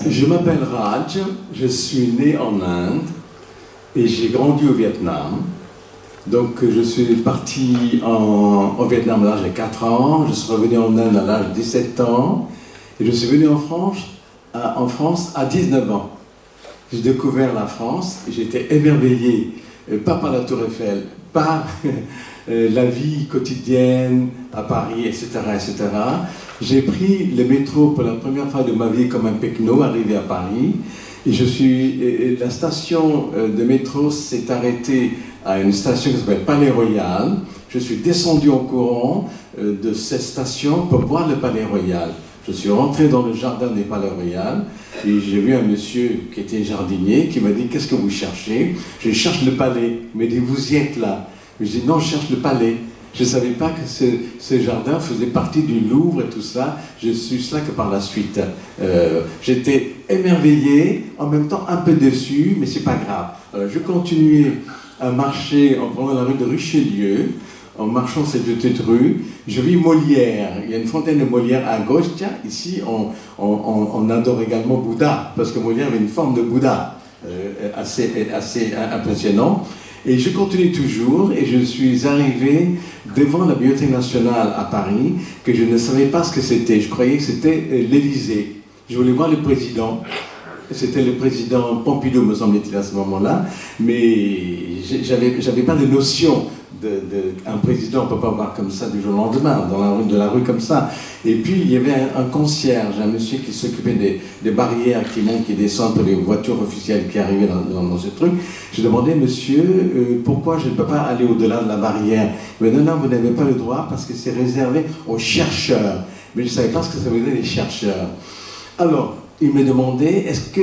Je m'appelle Raj, je suis né en Inde et j'ai grandi au Vietnam. Donc je suis parti au Vietnam à l'âge de 4 ans, je suis revenu en Inde à l'âge de 17 ans et je suis venu en France à 19 ans. J'ai découvert la France et j'ai été émerveillé, pas par la Tour Eiffel, par la vie quotidienne à Paris, etc., etc. J'ai pris le métro pour la première fois de ma vie comme un pecno, arrivé à Paris. Et la station de métro s'est arrêtée à une station qui s'appelle Palais Royal. Je suis descendu en courant de cette station pour voir le Palais Royal. Je suis rentré dans le jardin du Palais Royal et j'ai vu un monsieur qui était jardinier qui m'a dit « Qu'est-ce que vous cherchez ?» Je cherche le palais. Il m'a dit « Vous y êtes là ?» Je dis « Non, je cherche le palais. » Je ne savais pas que ce jardin faisait partie du Louvre et tout ça. Je suis cela que par la suite. J'étais émerveillé, en même temps un peu déçu, mais c'est pas grave. Alors, je continuais à marcher en prenant la rue de Richelieu, en marchant cette petite rue. Je vis Molière. Il y a une fontaine de Molière à gauche. Tiens, ici, on adore également Bouddha, parce que Molière avait une forme de Bouddha assez impressionnant. Et je continue toujours, et je suis arrivé devant la Bibliothèque nationale à Paris, que je ne savais pas ce que c'était. Je croyais que c'était l'Élysée. Je voulais voir le président. C'était le président Pompidou, me semble-t-il, à ce moment-là. Mais j'avais pas de notion un président, on ne peut pas voir comme ça du jour au lendemain, dans la rue comme ça. Et puis, il y avait un concierge, un monsieur qui s'occupait des barrières qui montent, qui descendent pour les voitures officielles qui arrivaient dans ce truc. Je demandais, monsieur, pourquoi je ne peux pas aller au-delà de la barrière? Mais non, vous n'avez pas le droit parce que c'est réservé aux chercheurs. Mais je ne savais pas ce que ça veut dire, les chercheurs. Alors, il me demandait, est-ce que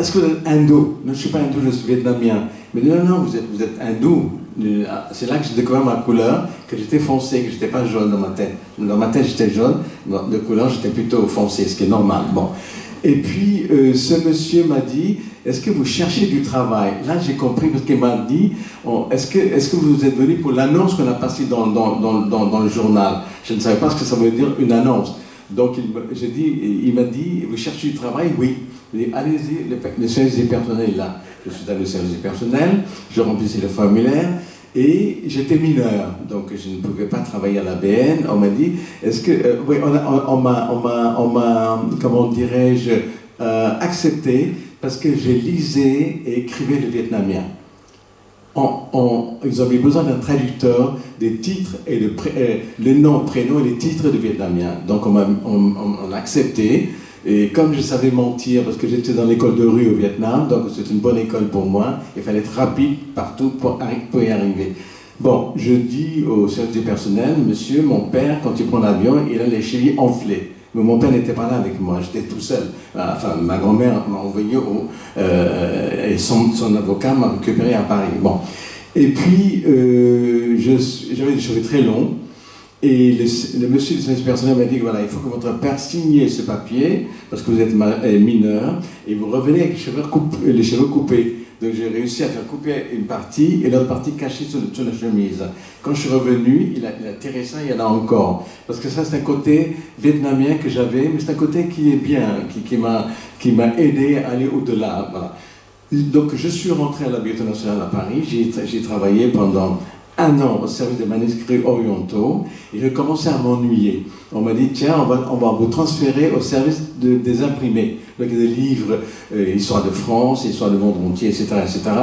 vous êtes hindou? Non, je ne suis pas hindou, je suis vietnamien. Mais non, vous êtes hindou. C'est là que j'ai découvert ma couleur, que j'étais foncé, que je n'étais pas jaune dans ma tête. Dans ma tête, j'étais jaune, de couleur, j'étais plutôt foncé, ce qui est normal. Bon. Et puis, ce monsieur m'a dit, est-ce que vous cherchez du travail? Là, j'ai compris parce qu'il m'a dit, est-ce que vous êtes venu pour l'annonce qu'on a passée dans le journal? Je ne savais pas ce que ça voulait dire, une annonce. Donc, il m'a dit, vous cherchez du travail? Oui. Il dit, allez-y, le service des personnels est là. Je suis allé au service des personnels, je remplissais le formulaire et j'étais mineur. Donc, je ne pouvais pas travailler à l'ABN. On m'a dit, est-ce que... oui, on m'a, comment dirais-je, accepté parce que je lisais et écrivais le vietnamien. Ils avaient besoin d'un traducteur des titres et les noms, prénoms et les titres de vietnamien. Donc on m'a accepté. Et comme je savais mentir, parce que j'étais dans l'école de rue au Vietnam, donc c'était une bonne école pour moi, il fallait être rapide partout pour y arriver. Bon, je dis au service du personnel, monsieur, mon père, quand il prend l'avion, il a les chevilles enflées. Mais mon père n'était pas là avec moi, j'étais tout seul. Enfin, ma grand-mère m'a envoyé et son avocat m'a récupéré à Paris. Bon. Et puis, j'avais des cheveux très longs. Et le monsieur du service personnel m'a dit, voilà, il faut que votre père signe ce papier, parce que vous êtes mineur, et vous revenez avec les cheveux coupés. Donc j'ai réussi à faire couper une partie, et l'autre partie cachée sous la chemise. Quand je suis revenu, il a tiré ça, il y en a encore. Parce que ça, c'est un côté vietnamien que j'avais, mais c'est un côté qui est bien, qui m'a aidé à aller au-delà. Voilà. Donc je suis rentré à la Bibliothèque nationale à Paris, j'ai travaillé pendant 1 an au service des manuscrits orientaux et j'ai commencé à m'ennuyer. On m'a dit, tiens, on va vous transférer au service des imprimés. Donc il y a des livres, Histoire de France, Histoire du monde entier, etc.,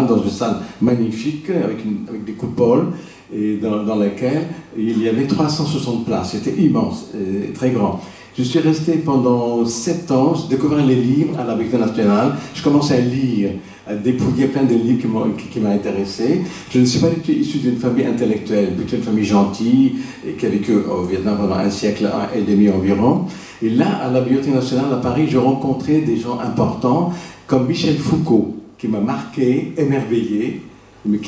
dans une salle magnifique avec des coupoles et dans laquelle il y avait 360 places. C'était immense, très grand. Je suis resté pendant 7 ans, j'ai découvert les livres à la Bibliothèque nationale, je commençais à lire, à dépouiller plein de livres qui m'ont intéressé. Je ne suis pas issu d'une famille intellectuelle, plutôt une famille gentille, et qui a vécu au Vietnam pendant 1 siècle et demi environ. Et là, à la Bibliothèque nationale à Paris, je rencontrais des gens importants, comme Michel Foucault, qui m'a marqué, émerveillé, mais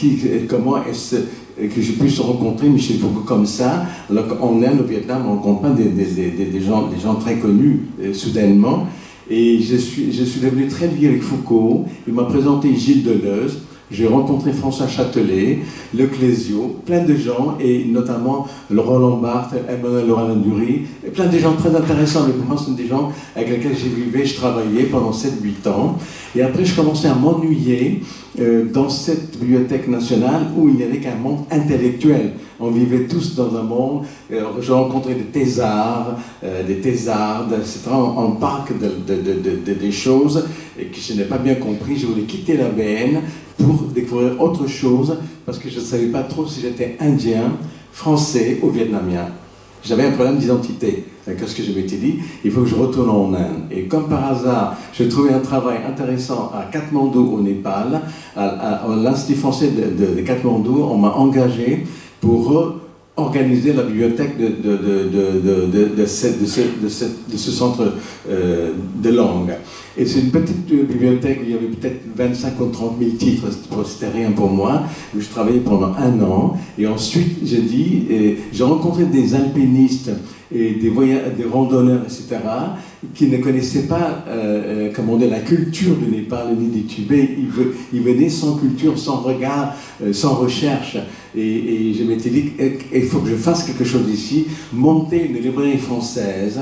comment est-ce que je puisse rencontrer Michel Foucault comme ça, alors qu'en Inde, au Vietnam, on rencontre pas des gens très connus, soudainement. Et je suis devenu très lié avec Foucault. Il m'a présenté Gilles Deleuze. J'ai rencontré François Châtelet, Le Clésio, plein de gens, et notamment le Roland Barthes, Emmanuel Laurent-Dury, et plein de gens très intéressants, mais pour moi, ce sont des gens avec lesquels j'ai vécu, je travaillais pendant 7-8 ans. Et après, je commençais à m'ennuyer dans cette bibliothèque nationale où il n'y avait qu'un monde intellectuel. On vivait tous dans un monde, j'ai rencontré des thésards, etc. On parle des choses et que je n'ai pas bien compris. Je voulais quitter la BN pour découvrir autre chose parce que je ne savais pas trop si j'étais indien, français ou vietnamien. J'avais un problème d'identité. Qu'est-ce que je m'étais dit? Il faut que je retourne en Inde. Et comme par hasard, j'ai trouvé un travail intéressant à Katmandou, au Népal, à l'Institut français de Katmandou. On m'a engagé pour organiser la bibliothèque de ce centre de langue. Et c'est une petite bibliothèque où il y avait peut-être 25 ou 30 000 titres, c'était rien pour moi, où je travaillais pendant 1 an. Et ensuite, j'ai rencontré des alpinistes et des randonneurs, etc., qui ne connaissaient pas la culture du Népal ni du Tibet. Ils venaient sans culture, sans regard, sans recherche. Et je m'étais dit qu'il faut que je fasse quelque chose ici, monter une librairie française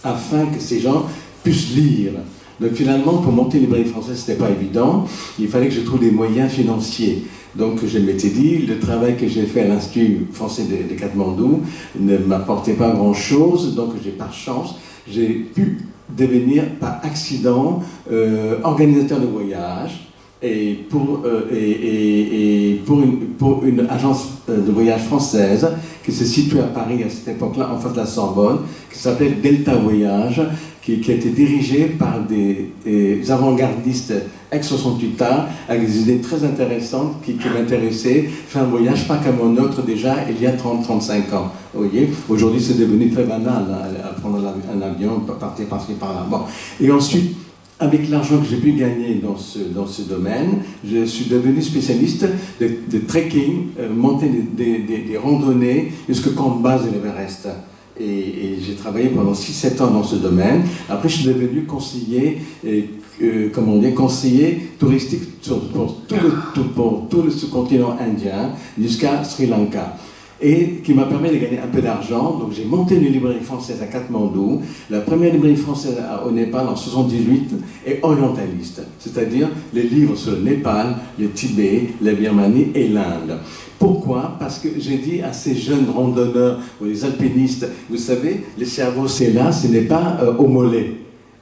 afin que ces gens puissent lire. Donc finalement, pour monter une librairie française, ce n'était pas évident. Il fallait que je trouve des moyens financiers. Donc je m'étais dit, le travail que j'ai fait à l'Institut français de Katmandou ne m'apportait pas grand-chose. Donc par chance, j'ai pu devenir par accident organisateur de voyage. Et pour une agence de voyage française qui se situait à Paris à cette époque-là, en face de la Sorbonne, qui s'appelait Delta Voyage, qui a été dirigée par des avant-gardistes ex-68 ans, avec des idées très intéressantes qui m'intéressaient. Faire un voyage pas comme un autre déjà il y a 30-35 ans. Vous voyez, aujourd'hui c'est devenu très banal, à prendre un avion, partir par-ci par-là. Bon. Et ensuite, avec l'argent que j'ai pu gagner dans ce domaine, je suis devenu spécialiste de trekking, monter des randonnées jusqu'au camp de base de l'Everest. Et j'ai travaillé pendant 6-7 ans dans ce domaine. Après, je suis devenu conseiller, conseiller touristique pour tout le sous-continent indien jusqu'à Sri Lanka. Et qui m'a permis de gagner un peu d'argent. Donc j'ai monté une librairie française à Katmandou. La première librairie française au Népal en 78 est orientaliste, c'est-à-dire les livres sur le Népal, le Tibet, la Birmanie et l'Inde. Pourquoi? Parce que j'ai dit à ces jeunes randonneurs ou les alpinistes, vous savez, le cerveau c'est là, ce n'est pas au mollet.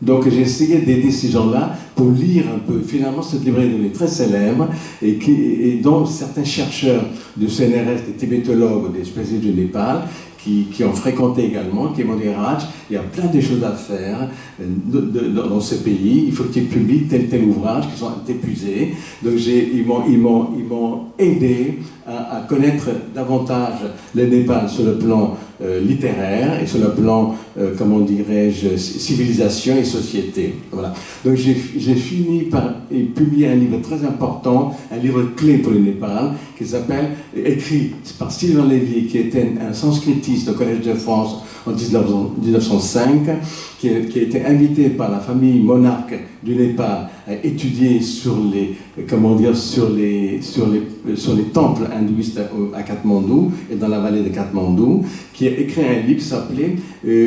Donc j'ai essayé d'aider ces gens-là pour lire un peu. Finalement, cette librairie est devenue très célèbre et dont certains chercheurs du CNRS, des tibétologues, des spécialistes du Népal, qui ont fréquenté également, qui m'ont dit Raj, il y a plein de choses à faire dans ce pays, il faut qu'ils publient tel ouvrage qui sont épuisés. Donc ils m'ont aidé à connaître davantage le Népal sur le plan littéraire et sur le plan, comment dirais-je, civilisation et société. Voilà. Donc j'ai fini par publier un livre très important, un livre clé pour le Népal, qui s'appelle, écrit par Sylvain Lévy, qui était un sanskritiste au Collège de France en 1905, qui a été invité par la famille monarque du Népal à étudier sur les temples hindouistes à Katmandou et dans la vallée de Katmandou, qui a écrit un livre qui s'appelait Le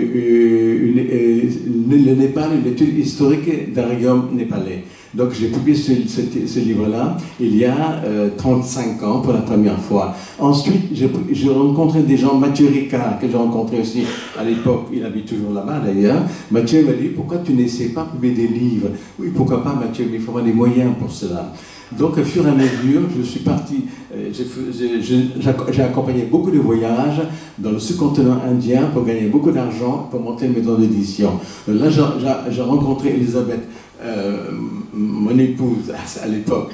Népal, une étude historique d'un royaume népalais. Donc j'ai publié ce livre-là il y a 35 ans pour la première fois. Ensuite, j'ai rencontré des gens, Mathieu Ricard, que j'ai rencontré aussi à l'époque, il habite toujours là-bas d'ailleurs. Mathieu m'a dit, pourquoi tu n'essaies pas de publier des livres? Oui, pourquoi pas Mathieu, mais il faudra des moyens pour cela. Donc, au fur et à mesure, je suis parti, j'ai accompagné beaucoup de voyages dans le sous-continent indien pour gagner beaucoup d'argent pour monter une maison d'édition. Là, j'ai rencontré Elisabeth, mon épouse à l'époque.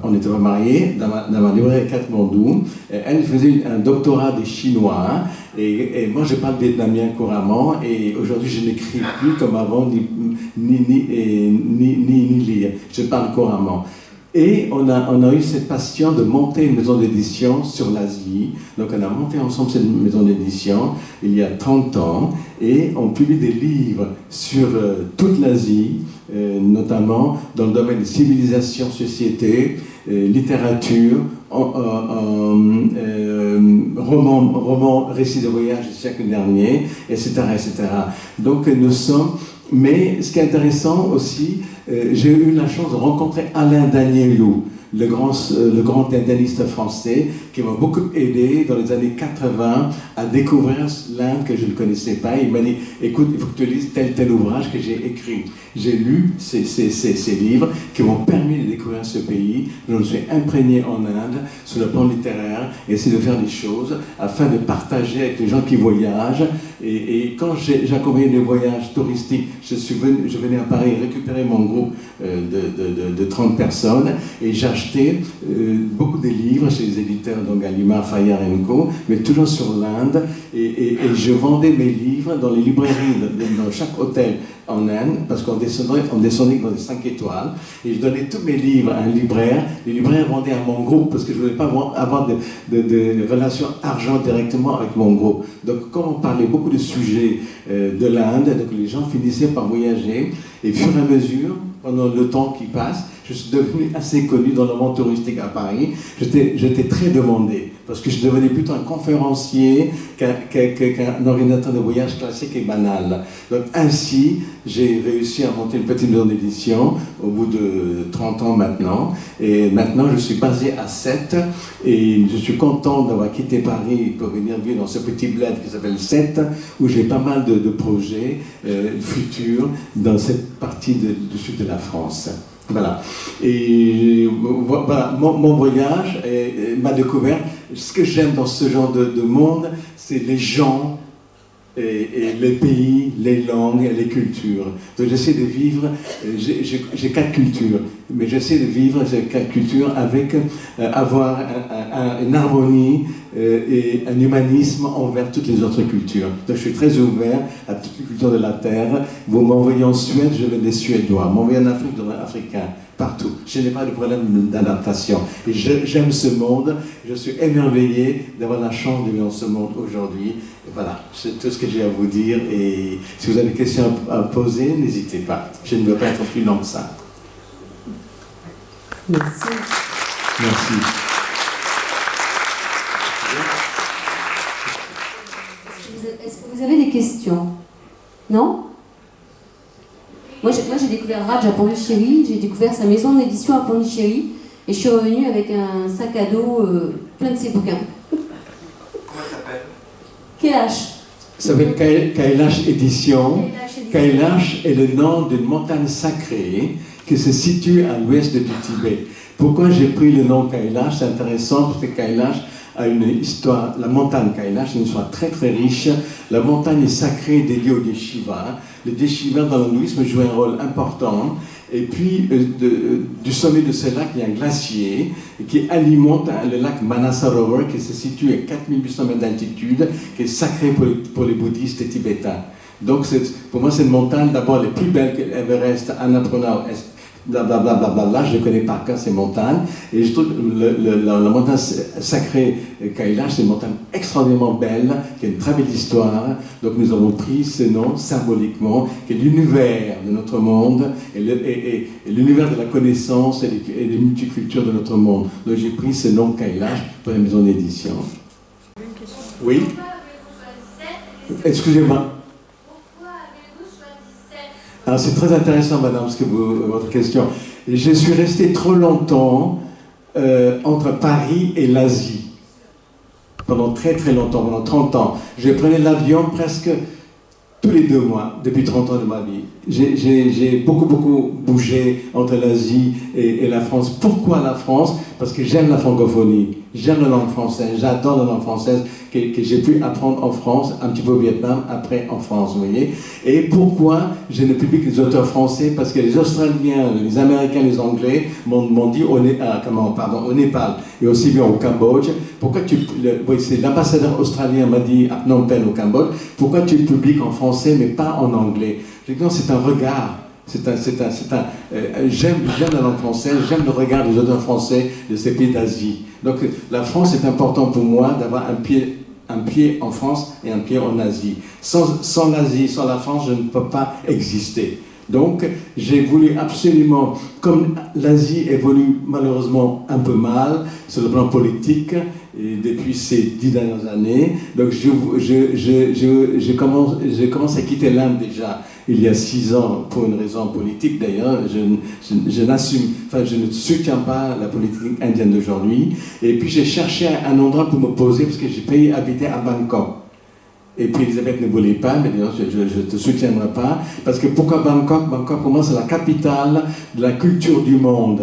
On n'était pas mariés, dans ma librairie à Katmandou. Elle faisait un doctorat des Chinois, et moi je parle vietnamien couramment, et aujourd'hui je n'écris plus comme avant, ni lire. Je parle couramment. Et on a eu cette passion de monter une maison d'édition sur l'Asie. Donc on a monté ensemble cette maison d'édition il y a 30 ans et on publie des livres sur toute l'Asie, notamment dans le domaine de civilisation, société, littérature, roman, récits de voyage du siècle dernier, etc., etc. Donc nous sommes... Mais ce qui est intéressant aussi, j'ai eu la chance de rencontrer Alain Danielou, le grand indianiste français, qui m'a beaucoup aidé dans les années 80 à découvrir l'Inde que je ne connaissais pas. Il m'a dit, écoute, il faut que tu lises tel ouvrage que j'ai écrit. J'ai lu ces livres qui m'ont permis de découvrir ce pays. Je me suis imprégné en Inde sur le plan littéraire et essayer de faire des choses afin de partager avec les gens qui voyagent. Et quand j'accompagnais des voyages touristiques, je venais à Paris récupérer mon groupe de 30 personnes et j'achetais beaucoup de livres chez les éditeurs, donc Gallimard, Fayard & Co, mais toujours sur l'Inde. Et je vendais mes livres dans les librairies, dans chaque hôtel en Inde, parce qu'on descendait dans des 5 étoiles, et je donnais tous mes livres à un libraire. Les libraires vendaient à mon groupe, parce que je ne voulais pas avoir de relations argent directement avec mon groupe. Donc, comme on parlait beaucoup de sujets de l'Inde, donc les gens finissaient par voyager, et au fur et à mesure, pendant le temps qui passe, je suis devenu assez connu dans le monde touristique à Paris. J'étais très demandé, parce que je devenais plutôt un conférencier qu'un organisateur de voyage classique et banal. Donc ainsi, j'ai réussi à monter une petite maison d'édition au bout de 30 ans maintenant. Et maintenant, je suis basé à Sète, et je suis content d'avoir quitté Paris pour venir vivre dans ce petit bled qui s'appelle Sète, où j'ai pas mal de projets futurs dans cette partie du sud de la France. Voilà. Et voilà, mon voyage et ma découverte. Ce que j'aime dans ce genre de monde, c'est les gens et les pays, les langues et les cultures. Donc j'essaie de vivre, j'ai 4 cultures, mais j'essaie de vivre ces 4 cultures avec avoir une harmonie et un humanisme envers toutes les autres cultures. Donc je suis très ouvert à toutes les cultures de la Terre. Vous m'envoyez en Suède, je vais des Suédois. M'envoyez en Afrique, je vais des Africains. Partout. Je n'ai pas de problème d'adaptation. Et j'aime ce monde. Je suis émerveillé d'avoir la chance de vivre dans ce monde aujourd'hui. Et voilà, c'est tout ce que j'ai à vous dire. Et si vous avez des questions à poser, n'hésitez pas. Je ne veux pas être plus long que ça. Merci. Merci. Est-ce que vous avez des questions? Non? Moi, j'ai découvert Raj à Pondichéry, j'ai découvert sa maison d'édition à Pondichéry, et je suis revenue avec un sac à dos plein de ses bouquins. Comment ça s'appelle? Kailash. Ça s'appelle Kailash Édition. Kailash est le nom d'une montagne sacrée qui se situe à l'ouest du Tibet. Pourquoi j'ai pris le nom Kailash? C'est intéressant parce que Kailash a une histoire, la montagne Kailash, une histoire très très riche. La montagne est sacrée dédiée au dieu Shiva. Le dieu Shiva dans l'hindouisme joue un rôle important. Et puis, du sommet de ce lac, il y a un glacier qui alimente le lac Manasarovar, qui se situe à 4800 mètres d'altitude, qui est sacré pour les bouddhistes tibétains. Donc, pour moi, c'est une montagne d'abord les plus belles que l'Everest, Annapurna, blablabla, je ne connais pas cœur ces montagnes, et je trouve que la montagne sacrée Kailash, c'est une montagne extraordinairement belle, qui a une très belle histoire. Donc nous avons pris ce nom symboliquement, qui est l'univers de notre monde, et l'univers de la connaissance et des multicultures de notre monde. Donc j'ai pris ce nom Kailash pour la maison d'édition. Oui? Excusez-moi. Alors c'est très intéressant, madame, votre question. Je suis resté trop longtemps entre Paris et l'Asie. Pendant très très longtemps, pendant 30 ans. Je prenais l'avion presque tous les 2 mois, depuis 30 ans de ma vie. J'ai beaucoup bougé entre l'Asie et la France. Pourquoi la France? Parce que j'aime la francophonie, j'aime la langue française, j'adore la langue française que j'ai pu apprendre en France, un petit peu au Vietnam, après en France, vous voyez. Et pourquoi je ne publie que les auteurs français? Parce que les Australiens, les Américains, les Anglais m'ont dit au Népal et aussi bien au Cambodge, pourquoi c'est l'ambassadeur australien m'a dit à Phnom Penh au Cambodge, pourquoi tu publies en français mais pas en anglais? J'ai dit non, c'est un regard. J'aime la langue française, j'aime le regard des auteurs français de ces pays d'Asie. Donc la France est important pour moi d'avoir un pied en France et un pied en Asie. Sans l'Asie, sans la France, je ne peux pas exister. Donc, j'ai voulu absolument, comme l'Asie évolue malheureusement un peu mal sur le plan politique et depuis ces 10 dernières années, donc je commence à quitter l'Inde déjà il y a 6 ans pour une raison politique d'ailleurs. Je ne soutiens pas la politique indienne d'aujourd'hui. Et puis j'ai cherché un endroit pour me poser parce que j'ai failli habiter à Bangkok. Et puis Elisabeth ne voulait pas, mais je ne te soutiendrai pas. Parce que pourquoi Bangkok? Bangkok, pour moi, c'est la capitale de la culture du monde.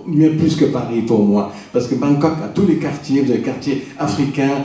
Mieux plus que Paris, pour moi. Parce que Bangkok a tous les quartiers. Vous avez les quartiers africains,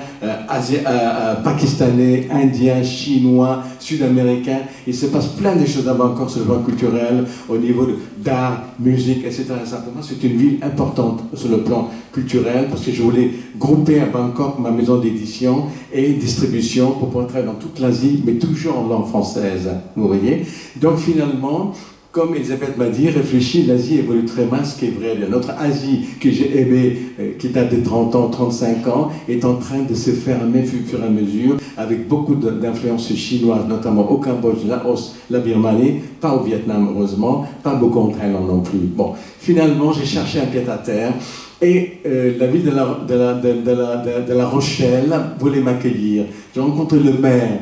pakistanais, indiens, chinois, sud-américains. Il se passe plein de choses à Bangkok sur le plan culturel, au niveau d'art, musique, etc. Ça, pour moi, c'est une ville importante sur le plan culturel, parce que je voulais grouper à Bangkok ma maison d'édition et distribution pour pouvoir travailler dans toute l'Asie, mais toujours en langue française, vous voyez. Donc finalement, comme Elisabeth m'a dit, réfléchis, l'Asie évolue très mal, ce qui est vrai. Notre Asie, que j'ai aimée, qui date de 30 ans, 35 ans, est en train de se fermer au fur et à mesure, avec beaucoup d'influences chinoises, notamment au Cambodge, Laos, la Birmanie, pas au Vietnam, heureusement, pas beaucoup en Thaïlande non plus. Bon, finalement, j'ai cherché un pied-à-terre, et la ville de la Rochelle voulait m'accueillir. J'ai rencontré le maire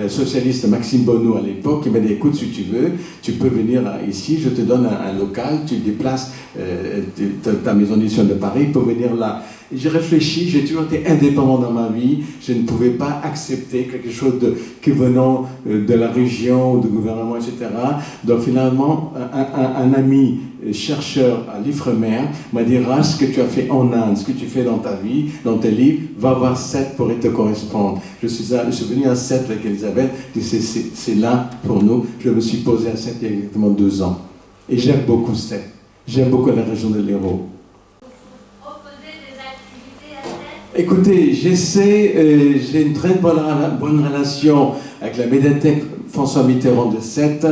socialiste Maxime Bonneau à l'époque, qui m'a dit, écoute, si tu veux, tu peux venir ici, je te donne un local, tu déplaces ta maison d'édition de Paris pour venir là. J'ai réfléchi, j'ai toujours été indépendant dans ma vie, je ne pouvais pas accepter quelque chose qui venant de la région ou du gouvernement, etc. Donc finalement, un ami chercheur à l'Ifremer m'a dit, Ras, ce que tu as fait en Inde, ce que tu fais dans ta vie, dans tes livres, va voir Sète pour te correspondre. Je suis venu à Sète avec Elisabeth, c'est là pour nous. Je me suis posé à Sète il y a exactement 2 ans. Et j'aime beaucoup Sète. J'aime beaucoup la région de l'Hérault. Écoutez, j'ai une très bonne relation avec la médiathèque François Mitterrand de Sète.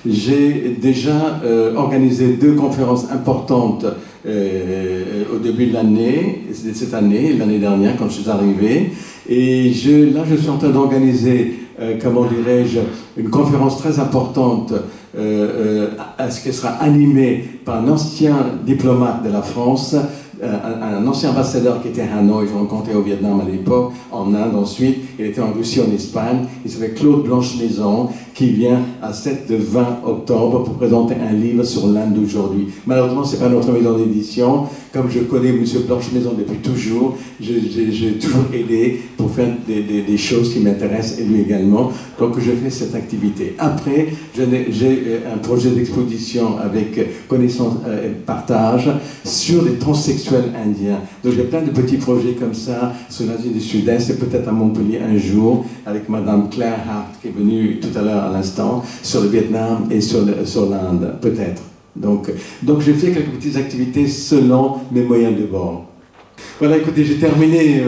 J'ai déjà organisé 2 conférences importantes au début de l'année, cette année, l'année dernière quand je suis arrivé. Et là, je suis en train d'organiser, comment dirais-je, une conférence très importante ce qui sera animée par un ancien diplomate de la France, un ancien ambassadeur qui était à Hanoï, je l'ai rencontré au Vietnam à l'époque, en Inde ensuite, il était en Russie, en Espagne, il s'appelle Claude Blanche-Maison, qui vient à Sète le 20 octobre pour présenter un livre sur l'Inde d'aujourd'hui. Malheureusement, ce n'est pas notre maison d'édition. Comme je connais M. Blanche-Maison depuis toujours, j'ai toujours aidé pour faire des choses qui m'intéressent, et lui également. Donc je fais cette activité. Après, j'ai un projet d'exposition avec Connaissance et Partage sur les transsexuels indiens. Donc j'ai plein de petits projets comme ça sur l'Asie du Sud-Est et peut-être à Montpellier un jour avec Madame Claire Hart qui est venue tout à l'heure à l'instant sur le Vietnam et sur l'Inde, peut-être. Donc j'ai fait quelques petites activités selon mes moyens de bord. Voilà, écoutez, j'ai terminé,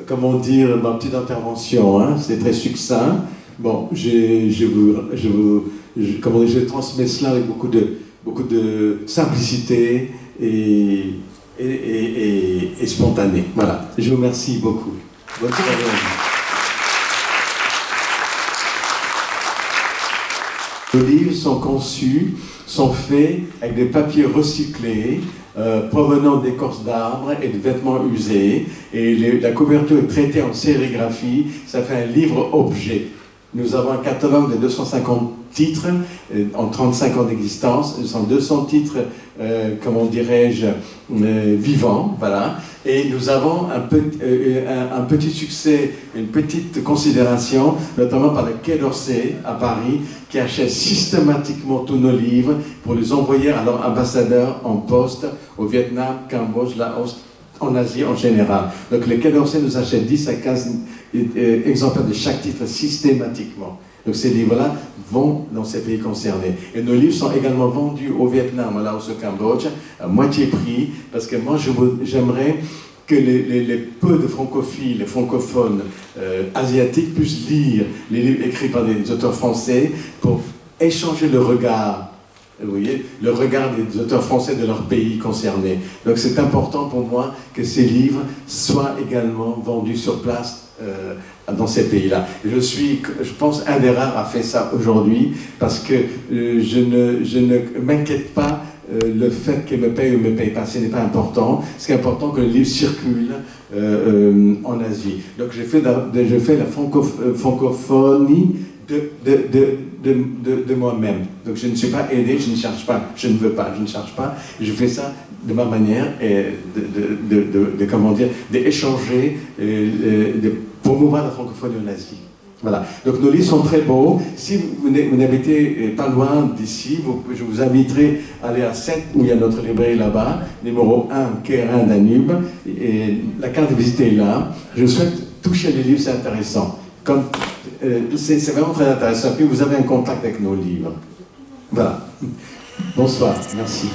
comment dire, ma petite intervention. Hein. C'était très succinct. Bon, je transmets cela avec beaucoup de simplicité et spontané. Voilà, je vous remercie beaucoup. Bonne soirée à vous. Les livres sont conçus, sont faits avec des papiers recyclés provenant d'écorces d'arbres et de vêtements usés. Et la couverture est traitée en sérigraphie. Ça fait un livre-objet. Nous avons un catalogue de 250 titres en 35 ans d'existence. Ce sont 200 titres, comment dirais-je, vivants, voilà. Et nous avons un petit succès, une petite considération, notamment par le Quai d'Orsay à Paris, qui achète systématiquement tous nos livres pour les envoyer à leur ambassadeur en poste au Vietnam, Cambodge, Laos, en Asie en général. Donc le Quai d'Orsay nous achète 10 à 15 exemplaires de chaque titre systématiquement. Donc ces livres-là vont dans ces pays concernés. Et nos livres sont également vendus au Vietnam, là au Cambodge, à moitié prix, parce que moi j'aimerais que les peu de francophiles, les francophones asiatiques puissent lire les livres écrits par des auteurs français pour échanger le regard Vous voyez, le regard des auteurs français de leur pays concerné. Donc c'est important pour moi que ces livres soient également vendus sur place dans ces pays-là. Je pense, un des rares a fait ça aujourd'hui, parce que je ne m'inquiète pas le fait qu'il me paye ou ne me paye pas. Ce n'est pas important. Ce qui est important, que le livre circule en Asie. Donc je fais la francophonie de moi-même. Donc je ne suis pas aidé, je ne cherche pas, je ne veux pas, je ne cherche pas. Je fais ça de ma manière et d'échanger, de promouvoir la francophonie en Asie. Voilà. Donc nos livres sont très beaux. Si vous n'habitez pas loin d'ici, je vous inviterai à aller à 7, où il y a notre librairie là-bas, numéro 1, quai Rhin Danube. Et la carte de visite est là. Je souhaite toucher les livres, c'est intéressant. C'est vraiment très intéressant. Puis vous avez un contact avec nos livres. Voilà. Bonsoir. Merci.